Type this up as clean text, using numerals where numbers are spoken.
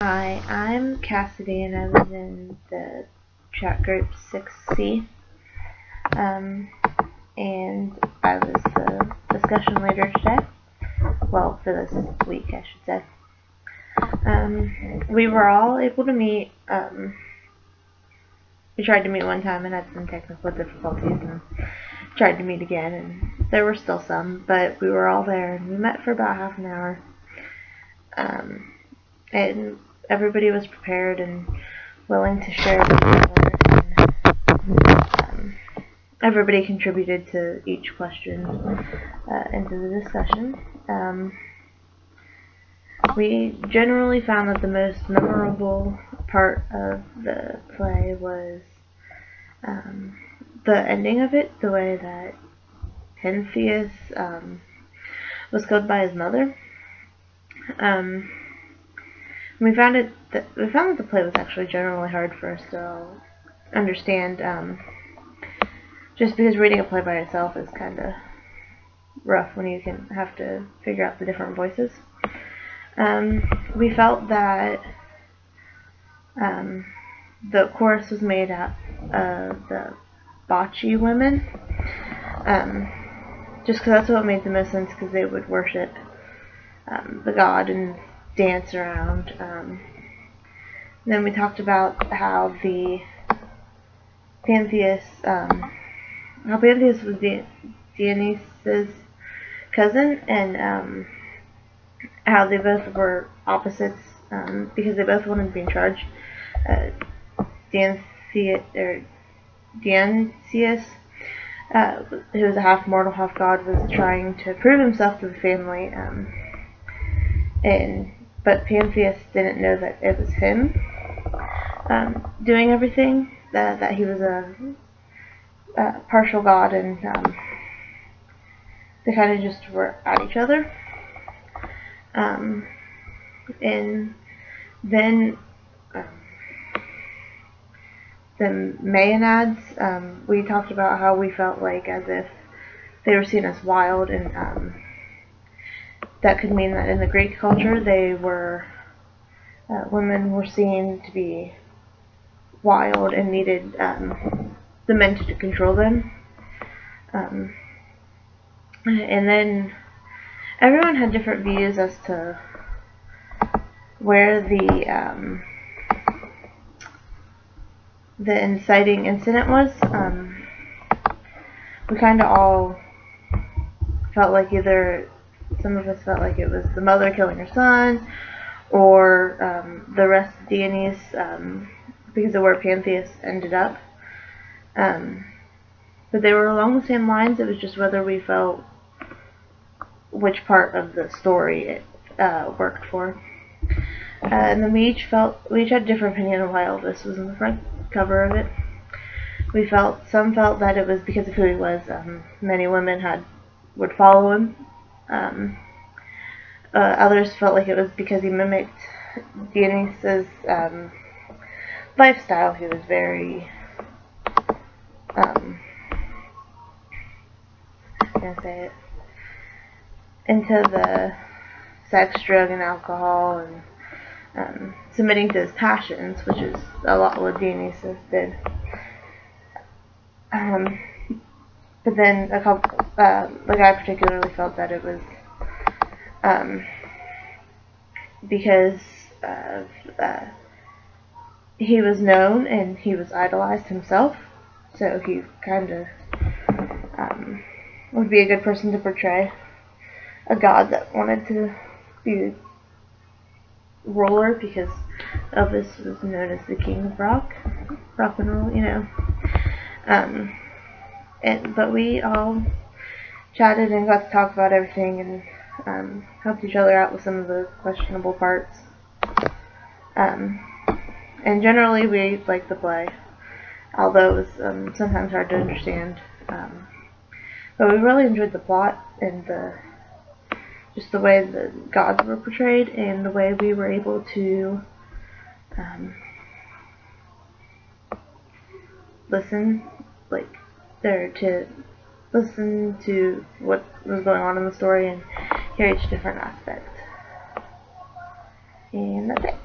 Hi, I'm Cassidy and I was in the chat group 6C, and I was the discussion leader today. Well, for this week, I should say. We were all able to meet. We tried to meet one time and had some technical difficulties and tried to meet again, and there were still some, but we were all there and we met for about half an hour. And everybody was prepared and willing to share what they learned. Everybody contributed to each question into the discussion. We generally found that the most memorable part of the play was the ending of it, the way that Pentheus was killed by his mother. We found that the play was actually generally hard for us to understand, just because reading a play by yourself is kind of rough when you can have to figure out the different voices. We felt that the chorus was made out of the Bocce women, just because that's what made the most sense, because they would worship the god and dance around. Then we talked about how Pentheus was Dionysus' cousin, and how they both were opposites, because they both wanted to be in charge. Dionysius, who was a half mortal, half god, was trying to prove himself to the family, but Pentheus didn't know that it was him doing everything, that he was a partial god, and they kind of just were at each other. And then the Maenads, we talked about how we felt like as if they were seen as wild, and that could mean that in the Greek culture they were women were seen to be wild and needed the men to control them. And then everyone had different views as to where the inciting incident was. We kind of all felt like either some of us felt like it was the mother killing her son, or the rest of Deities, because of where Pentheus ended up. But they were along the same lines. It was just whether we felt which part of the story it worked for. And then we each had a different opinion of why Elvis was in the front cover of it. Some felt that it was because of who he was. Many women would follow him. Others felt like it was because he mimicked Dionysus' lifestyle. He was very into the sex, drug, and alcohol, and submitting to his passions, which is a lot what Dionysus did. But then the guy particularly felt that it was because he was known and he was idolized himself, so he kind of would be a good person to portray a god that wanted to be ruler, because Elvis was known as the king of rock and roll, but we all chatted and got to talk about everything, and helped each other out with some of the questionable parts. And generally we liked the play, although it was sometimes hard to understand. But we really enjoyed the plot and just the way the gods were portrayed, and the way we were able to listen to what was going on in the story and hear each different aspect. And that's it.